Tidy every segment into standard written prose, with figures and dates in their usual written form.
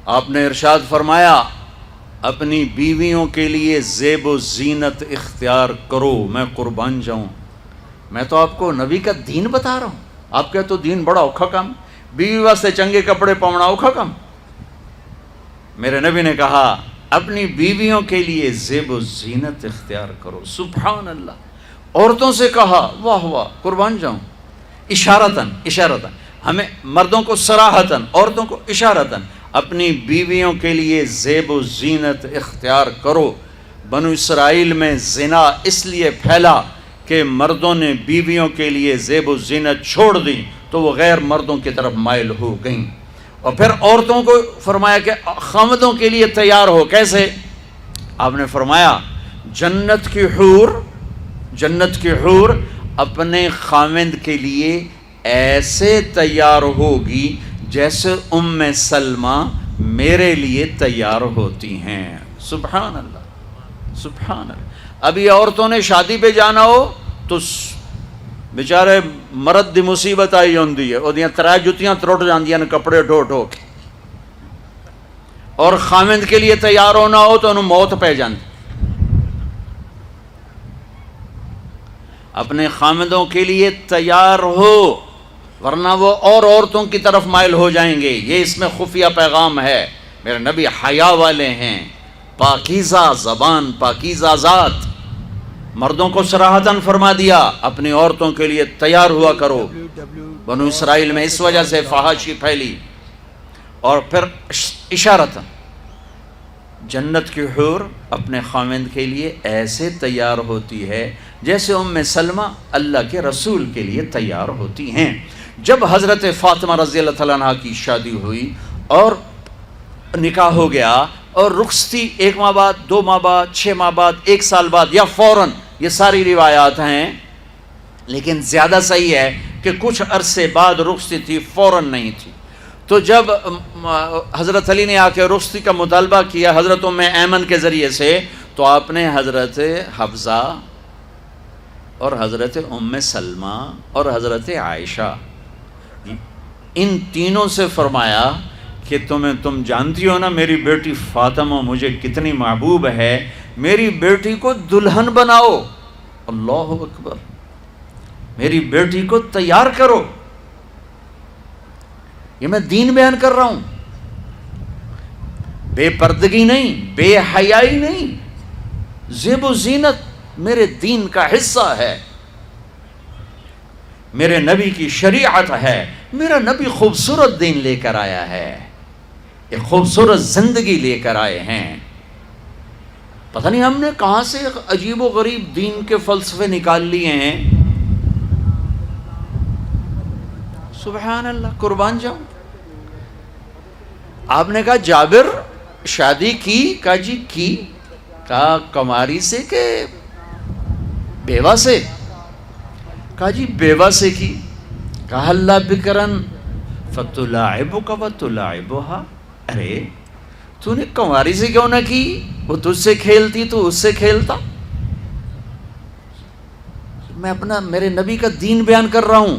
آپ نے ارشاد فرمایا اپنی بیویوں کے لیے زیب و زینت اختیار کرو، میں قربان جاؤں۔ میں تو آپ کو نبی کا دین بتا رہا ہوں، آپ کہتے تو دین بڑا اوکھا کام، بیوی واسطے چنگے کپڑے پاؤنا اوکھا کام۔ میرے نبی نے کہا اپنی بیویوں کے لیے زیب و زینت اختیار کرو۔ سبحان اللہ۔ عورتوں سے کہا، واہ واہ، قربان جاؤں، اشارتاً ہمیں مردوں کو صراحتاً، عورتوں کو اشارتاً، اپنی بیویوں کے لیے زیب و زینت اختیار کرو۔ بنو اسرائیل میں زنا اس لیے پھیلا کہ مردوں نے بیویوں کے لیے زیب و زینت چھوڑ دی تو وہ غیر مردوں کی طرف مائل ہو گئیں۔ اور پھر عورتوں کو فرمایا کہ خامدوں کے لیے تیار ہو۔ کیسے؟ آپ نے فرمایا جنت کی حور اپنے خامند کے لیے ایسے تیار ہوگی جیسے ام سلمہ میرے لیے تیار ہوتی ہیں۔ سبحان اللہ، سبحان اللہ۔ ابھی عورتوں نے شادی پہ جانا ہو تو بیچارے مرد دی مصیبت آئی ہوندی ہے، وہ ترائے جتیاں تروٹ جاندیاں کپڑے ڈھو ڈھو کے، اور خامند کے لیے تیار ہونا ہو تو انہوں موت پہ جاندی۔ اپنے خامدوں کے لیے تیار ہو ورنہ وہ اور عورتوں کی طرف مائل ہو جائیں گے۔ یہ اس میں خفیہ پیغام ہے۔ میرے نبی حیا والے ہیں، پاکیزہ زبان، پاکیزہ ذات۔ مردوں کو صراحتاً فرما دیا اپنی عورتوں کے لیے تیار ہوا کرو۔ بنو اسرائیل میں اس وجہ سے فحاشی پھیلی۔ اور پھر اشارتاً جنت کی حور اپنے خامند کے لیے ایسے تیار ہوتی ہے جیسے ام سلمہ اللہ کے رسول کے لیے تیار ہوتی ہیں۔ جب حضرت فاطمہ رضی اللہ تعالیٰ عنہ کی شادی ہوئی اور نکاح ہو گیا اور رخصتی 1 ماہ بعد، 2 ماہ بعد، 6 ماہ بعد، 1 سال بعد یا فوراً، یہ ساری روایات ہیں، لیکن زیادہ صحیح ہے کہ کچھ عرصے بعد رخصتی تھی، فوراً نہیں تھی۔ تو جب حضرت علی نے آ کے رخصتی کا مطالبہ کیا حضرت ام ایمن کے ذریعے سے، تو آپ نے حضرت حفصہ اور حضرت ام سلمہ اور حضرت عائشہ ان تینوں سے فرمایا کہ تم جانتی ہو نا میری بیٹی فاطمہ مجھے کتنی محبوب ہے، میری بیٹی کو دلہن بناؤ۔ اللہ اکبر، میری بیٹی کو تیار کرو۔ یہ میں دین بیان کر رہا ہوں، بے پردگی نہیں، بے حیائی نہیں، زیب و زینت میرے دین کا حصہ ہے، میرے نبی کی شریعت ہے۔ میرا نبی خوبصورت دین لے کر آیا ہے، ایک خوبصورت زندگی لے کر آئے ہیں۔ پتہ نہیں ہم نے کہاں سے عجیب و غریب دین کے فلسفے نکال لیے ہیں۔ سبحان اللہ، قربان جاؤں۔ آپ نے کہا جابر شادی کی؟ کہا جی کی۔ کہا کماری سے کہ بیوہ سے؟ کہا جی بیوہ سے کی۔ کہا اللہ بکرن فتلاعبک وتلاعبها، ارے تو نے کنواری سے کیوں نہ کی؟ وہ تجھ سے کھیلتی تو اس سے کھیلتا۔ میں میرے نبی کا دین بیان کر رہا ہوں۔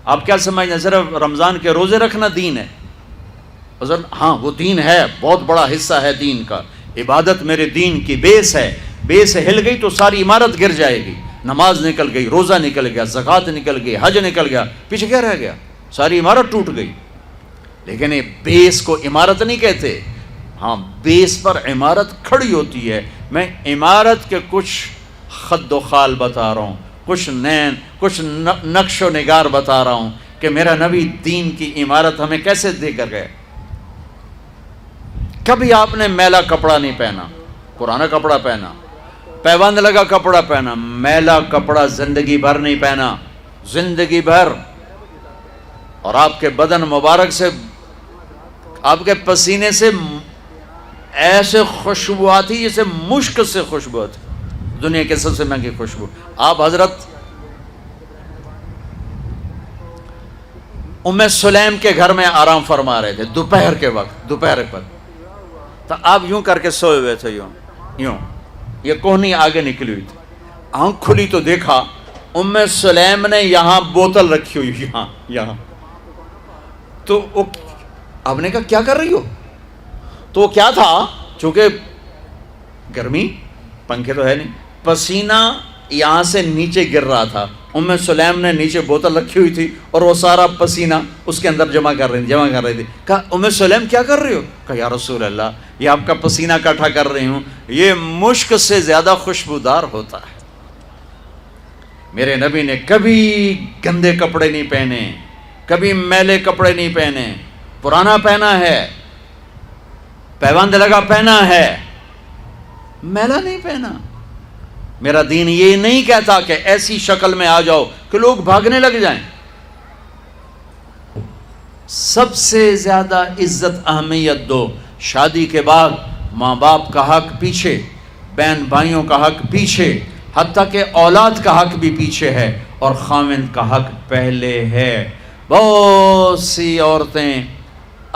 آپ کیا سمجھنا صرف رمضان کے روزے رکھنا دین ہے؟ ہاں وہ دین ہے، بہت بڑا حصہ ہے دین کا۔ عبادت میرے دین کی بیس ہے، بیس ہل گئی تو ساری عمارت گر جائے گی۔ نماز نکل گئی، روزہ نکل گیا، زکوٰۃ نکل گئی، حج نکل گیا، پیچھے کیا رہ گیا؟ ساری عمارت ٹوٹ گئی۔ لیکن یہ بیس کو عمارت نہیں کہتے، ہاں بیس پر عمارت کھڑی ہوتی ہے۔ میں عمارت کے کچھ خد و خال بتا رہا ہوں، کچھ نقش و نگار بتا رہا ہوں کہ میرا نبی دین کی عمارت ہمیں کیسے دے کر گئے۔ کبھی آپ نے میلا کپڑا نہیں پہنا، پرانا کپڑا پہنا، پیوند لگا کپڑا پہنا، میلا کپڑا زندگی بھر نہیں پہنا، زندگی بھر۔ اور آپ کے بدن مبارک سے، آپ کے پسینے سے ایسے خوشبو آتی جیسے مشک سے خوشبو آتی، دنیا کے سب سے مہنگی خوشبو۔ آپ حضرت ام سلیم کے گھر میں آرام فرما رہے تھے دوپہر کے وقت، تو آپ یوں کر کے سوئے ہوئے تھے، یوں یہ کوہنی آگے نکلی ہوئی تھی۔ آنکھ کھلی تو دیکھا ام سلیم نے یہاں بوتل رکھی ہوئی، یہاں تو آپ نے کہا کیا کر رہی ہو؟ تو کیا تھا، چونکہ گرمی، پنکھے تو ہے نہیں، پسینہ یہاں سے نیچے گر رہا تھا، ام سلیم نے نیچے بوتل رکھی ہوئی تھی اور وہ سارا پسینہ اس کے اندر جمع کر رہی تھی. کہا ام سلیم کیا کر رہی ہو؟ کہا یا رسول اللہ یہ آپ کا پسینہ اکٹھا کر رہی ہوں، یہ مشک سے زیادہ خوشبودار ہوتا ہے. میرے نبی نے کبھی گندے کپڑے نہیں پہنے، کبھی میلے کپڑے نہیں پہنے، پرانا پہنا ہے، پیوند لگا پہنا ہے، میلا نہیں پہنا. میرا دین یہ نہیں کہتا کہ ایسی شکل میں آ جاؤ کہ لوگ بھاگنے لگ جائیں. سب سے زیادہ عزت اہمیت دو. شادی کے بعد ماں باپ کا حق پیچھے، بہن بھائیوں کا حق پیچھے، حتیٰ کہ اولاد کا حق بھی پیچھے ہے، اور خاوند کا حق پہلے ہے. بہت سی عورتیں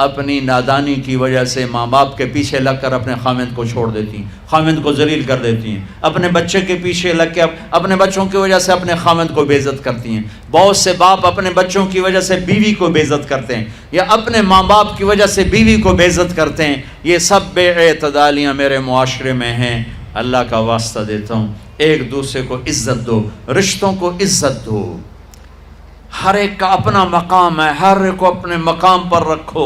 اپنی نادانی کی وجہ سے ماں باپ کے پیچھے لگ کر اپنے خاوند کو چھوڑ دیتی ہیں، خاوند کو ذلیل کر دیتی ہیں. اپنے بچے کے پیچھے لگ کے اپنے بچوں کی وجہ سے اپنے خاوند کو بے عزت کرتی ہیں. بہت سے باپ اپنے بچوں کی وجہ سے بیوی کو بے عزت کرتے ہیں، یا اپنے ماں باپ کی وجہ سے بیوی کو بے عزت کرتے ہیں. یہ سب بے اعتدالیاں میرے معاشرے میں ہیں. اللہ کا واسطہ دیتا ہوں، ایک دوسرے کو عزت دو، رشتوں کو عزت دو. ہر ایک کا اپنا مقام ہے، ہر ایک کو اپنے مقام پر رکھو.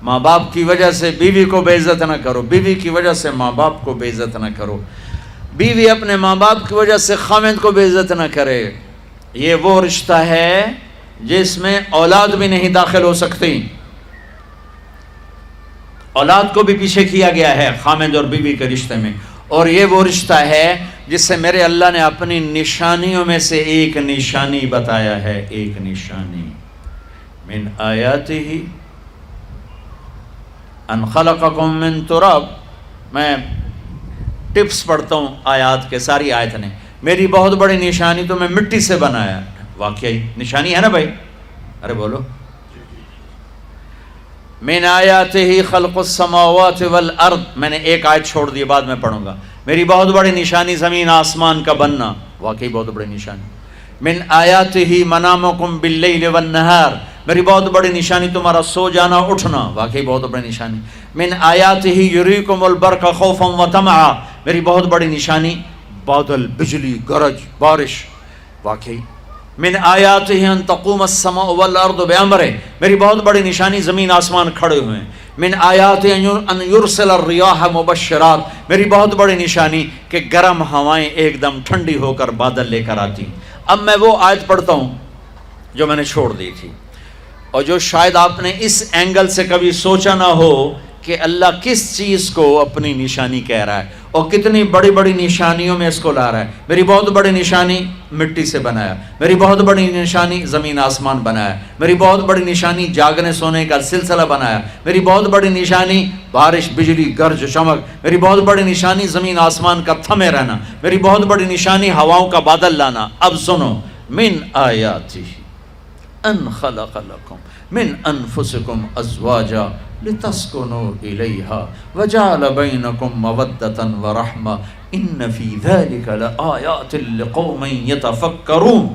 ماں باپ کی وجہ سے بیوی کو بے عزت نہ کرو، بیوی کی وجہ سے ماں باپ کو بے عزت نہ کرو، بیوی اپنے ماں باپ کی وجہ سے خاوند کو بے عزت نہ کرے. یہ وہ رشتہ ہے جس میں اولاد بھی نہیں داخل ہو سکتی. اولاد کو بھی پیچھے کیا گیا ہے خاوند اور بیوی کے رشتے میں. اور یہ وہ رشتہ ہے جس سے میرے اللہ نے اپنی نشانیوں میں سے ایک نشانی بتایا ہے. ایک نشانی، من آیاتہ ان خلقکم من تراب. میں ٹپس پڑھتا ہوں آیات کے، ساری آیت نے. میری بہت بڑی نشانی تو میں مٹی سے بنایا. واقعی نشانی ہے نا بھائی؟ ارے بولو. من آیاتہ خلق السماوات والارض. میں نے ایک آیت چھوڑ دی، بعد میں پڑھوں گا. میری بہت بڑی نشانی زمین آسمان کا بننا. واقعی بہت بڑی نشانی. من آیاتہ منامکم باللیل والنہار. میری بہت بڑی نشانی تمہارا سو جانا اٹھنا. واقعی بہت بڑی نشانی. من آیاتہ یریکم البرق خوفا وطمعا. میری بہت بڑی نشانی بادل، بجلی، گرج، بارش. واقعی. من آیاتہ ان تقوم السماء والارض بامرہ. میری بہت بڑی نشانی زمین آسمان کھڑے ہوئے ہیں. من آیاتہ ان یرسل الریاح مبشرات. میری بہت بڑی نشانی کہ گرم ہوائیں ایک دم ٹھنڈی ہو کر بادل لے کر آتی. اب میں وہ آیت پڑھتا ہوں جو میں نے چھوڑ دی تھی، اور جو شاید آپ نے اس اینگل سے کبھی سوچا نہ ہو کہ اللہ کس چیز کو اپنی نشانی کہہ رہا ہے اور کتنی بڑی بڑی نشانیوں میں اس کو لا رہا ہے. میری بہت بڑی نشانی مٹی سے بنایا، میری بہت بڑی نشانی زمین آسمان بنایا، میری بہت بڑی نشانی جاگنے سونے کا سلسلہ بنایا، میری بہت بڑی نشانی بارش، بجلی، گرج، چمک، میری بہت بڑی نشانی زمین آسمان کا تھمے رہنا، میری بہت بڑی نشانی ہواؤں کا بادل لانا. اب سنو، من آیاتہ ان خلق لکم من انفسکم ازواجا لتسکنوا الیہا وجعل بینکم مودۃ ورحمہ ان فی ذلک لآیات لقوم یتفکرون.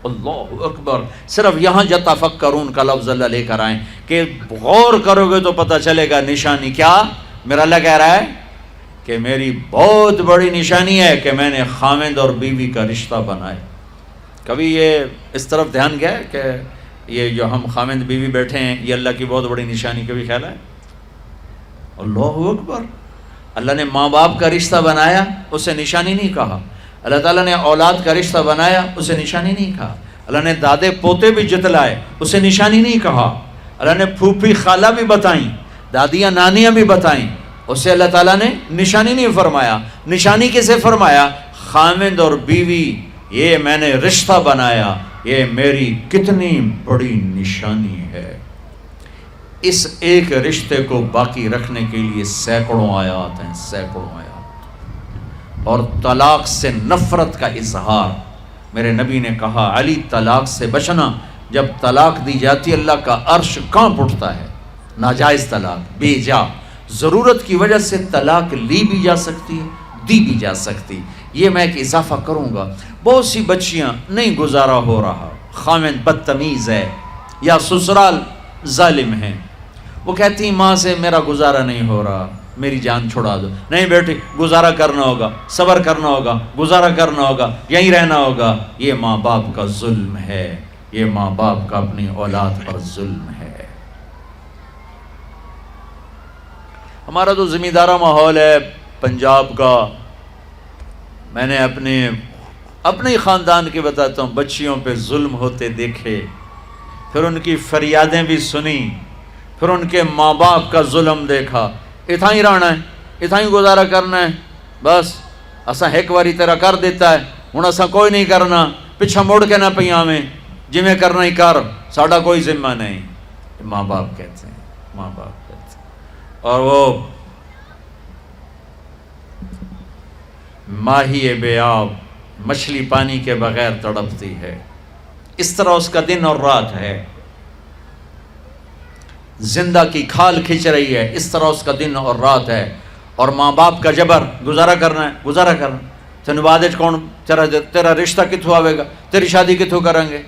اللہ اکبر. صرف یہاں یتفکرون کا لفظ اللہ لے کر آئیں کہ غور کرو گے تو پتہ چلے گا نشانی کیا. میرا اللہ کہہ رہا ہے کہ میری بہت بڑی نشانی ہے کہ میں نے خاوند اور بیوی کا رشتہ بنایا. کبھی یہ اس طرف دھیان گیا ہے کہ یہ جو ہم خاوند بیوی بیٹھے ہیں یہ اللہ کی بہت بڑی نشانی کبھی خیال ہے؟ اللہ اکبر. اللہ نے ماں باپ کا رشتہ بنایا، اسے نشانی نہیں کہا. اللہ تعالیٰ نے اولاد کا رشتہ بنایا، اسے نشانی نہیں کہا. اللہ نے دادے پوتے بھی جتلائے، اسے نشانی نہیں کہا. اللہ نے پھوپھی خالہ بھی بتائیں، دادیاں نانیاں بھی بتائیں، اسے اللہ تعالیٰ نے نشانی نہیں فرمایا. نشانی کسے فرمایا؟ خاوند اور بیوی، یہ میں نے رشتہ بنایا، یہ میری کتنی بڑی نشانی ہے. اس ایک رشتے کو باقی رکھنے کے لیے سینکڑوں آیات ہیں، سینکڑوں آیات. اور طلاق سے نفرت کا اظہار. میرے نبی نے کہا علی طلاق سے بچنا. جب طلاق دی جاتی اللہ کا عرش کانپ اٹھتا ہے. ناجائز طلاق، بے جا، ضرورت کی وجہ سے طلاق لی بھی جا سکتی ہے، دی بھی جا سکتی. یہ میں ایک اضافہ کروں گا. بہت سی بچیاں نہیں گزارا ہو رہا، خاوند بدتمیز ہے یا سسرال ظالم ہیں، وہ کہتی ماں سے میرا گزارا نہیں ہو رہا، میری جان چھڑا دو. نہیں بیٹی، گزارا کرنا ہوگا، صبر کرنا ہوگا، گزارا کرنا ہوگا، یہیں رہنا ہوگا. یہ ماں باپ کا ظلم ہے، یہ ماں باپ کا اپنی اولاد پر ظلم ہے. ہمارا تو زمیندارہ ماحول ہے پنجاب کا. میں نے اپنے ہی خاندان کی بتاتا ہوں، بچیوں پہ ظلم ہوتے دیکھے، پھر ان کی فریادیں بھی سنی، پھر ان کے ماں باپ کا ظلم دیکھا. اتھا ہی رہنا ہے، اتھا ہی گزارا کرنا ہے، بس اساں ایک واری تیرا کر دیتا ہے، ہن اساں کوئی نہیں کرنا، پچھا مڑ کے نہ پیاں میں، جویں کرنا ہی کر، ساڈا کوئی ذمہ نہیں. ماں باپ کہتے ہیں، ماں باپ کہتے ہیں. اور وہ ماہی بے آب، مچھلی پانی کے بغیر تڑپتی ہے، اس طرح اس کا دن اور رات ہے. زندہ کی کھال کھچ رہی ہے، اس طرح اس کا دن اور رات ہے. اور ماں باپ کا جبر، گزارا کرنا ہے، گزارا کرنا. تین بعد کون تیرا رشتہ کتوں آئے گا، تیری شادی کتوں کریں گے.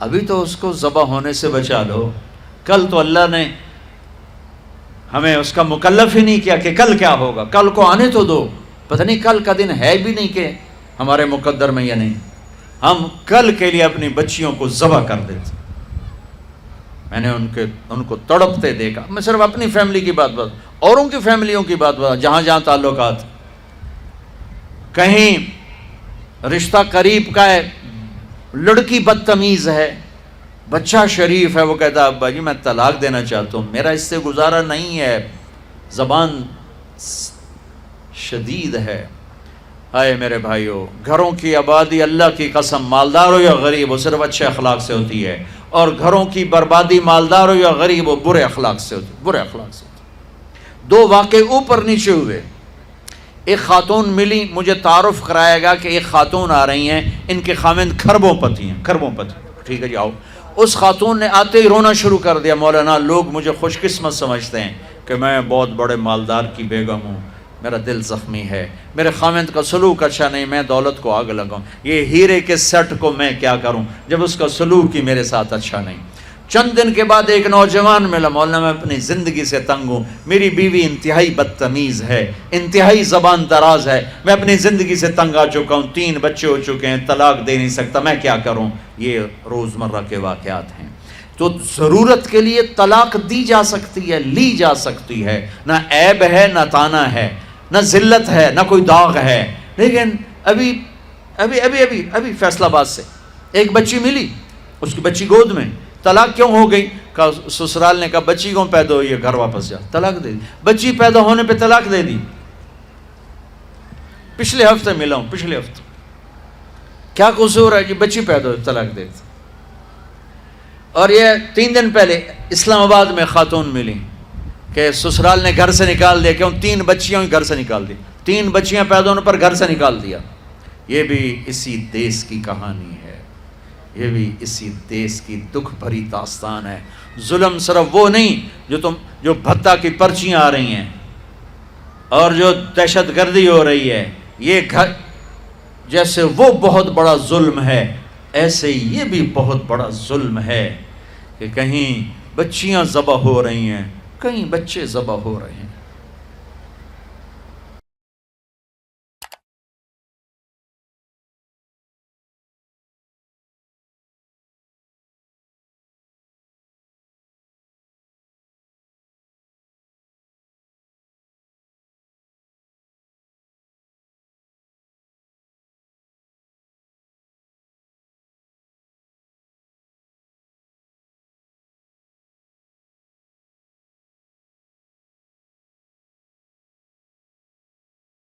ابھی تو اس کو ذبح ہونے سے بچا لو. کل تو اللہ نے ہمیں اس کا مکلف ہی نہیں کیا کہ کل کیا ہوگا، کل کو آنے تو دو. پتہ نہیں کل کا دن ہے بھی نہیں کہ ہمارے مقدر میں یا نہیں. ہم کل کے لیے اپنی بچیوں کو ذبح کر دیتے. میں نے ان کو تڑپتے دیکھا. میں صرف اپنی فیملی کی بات اوروں کی فیملیوں کی بات جہاں جہاں تعلقات. کہیں رشتہ قریب کا ہے، لڑکی بدتمیز ہے، بچہ شریف ہے، وہ کہتا ہے ابا جی میں طلاق دینا چاہتا ہوں، میرا اس سے گزارا نہیں ہے، زبان شدید ہے. آئے میرے بھائیو، گھروں کی آبادی اللہ کی قسم، مالدار ہو یا غریب ہو، صرف اچھے اخلاق سے ہوتی ہے. اور گھروں کی بربادی مالدار ہو یا غریب ہو، برے اخلاق سے ہوتی ہے، برے اخلاق سے ہوتی ہے. دو واقعے اوپر نیچے ہوئے. ایک خاتون ملی، مجھے تعارف کرایا گا کہ ایک خاتون آ رہی ہیں، ان کے خاوند کھربوں پتی ہیں، کھربوں پتی. ٹھیک ہے جی آؤ. اس خاتون نے آتے ہی رونا شروع کر دیا. مولانا لوگ مجھے خوش قسمت سمجھتے ہیں کہ میں بہت بڑے مالدار کی بیگم ہوں، میرا دل زخمی ہے، میرے خاوند کا سلوک اچھا نہیں، میں دولت کو آگ لگاؤں، یہ ہیرے کے سیٹ کو میں کیا کروں جب اس کا سلوک ہی میرے ساتھ اچھا نہیں. چند دن کے بعد ایک نوجوان ملا. مولانا میں اپنی زندگی سے تنگ ہوں، میری بیوی انتہائی بدتمیز ہے، انتہائی زبان دراز ہے، میں اپنی زندگی سے تنگ آ چکا ہوں، 3 بچے ہو چکے ہیں، طلاق دے نہیں سکتا، میں کیا کروں. یہ روزمرہ کے واقعات ہیں. تو ضرورت کے لیے طلاق دی جا سکتی ہے، لی جا سکتی ہے، نہ عیب ہے نہ تانا ہے، نہ ذلت ہے نہ کوئی داغ ہے. لیکن ابھی فیصل آباد سے ایک بچی ملی، اس کی بچی گود میں. طلاق کیوں ہو گئی؟ کہا سسرال نے کہا بچی کیوں پیدا ہوئی ہے، گھر واپس جا. طلاق دے دی. بچی پیدا ہونے پہ طلاق دے دی. پچھلے ہفتے ملا ہوں، پچھلے ہفتے. کیا قصور ہے جی، بچی پیدا ہوئی طلاق دے دی. اور یہ 3 دن پہلے اسلام آباد میں خاتون ملی کہ سسرال نے گھر سے نکال دیا. کیوں؟ 3 بچیاں گھر سے نکال دی. 3 بچیاں پیدا ہونے پر گھر سے نکال دیا. یہ بھی اسی دیس کی کہانی ہے، یہ بھی اسی دیس کی دکھ بھری داستان ہے. ظلم صرف وہ نہیں جو بھتہ کی پرچیاں آ رہی ہیں اور جو دہشت گردی ہو رہی ہے، یہ گھر جیسے وہ بہت بڑا ظلم ہے، ایسے یہ بھی بہت بڑا ظلم ہے کہ کہیں بچیاں ذبح ہو رہی ہیں، کہیں بچے ذبح ہو رہے ہیں.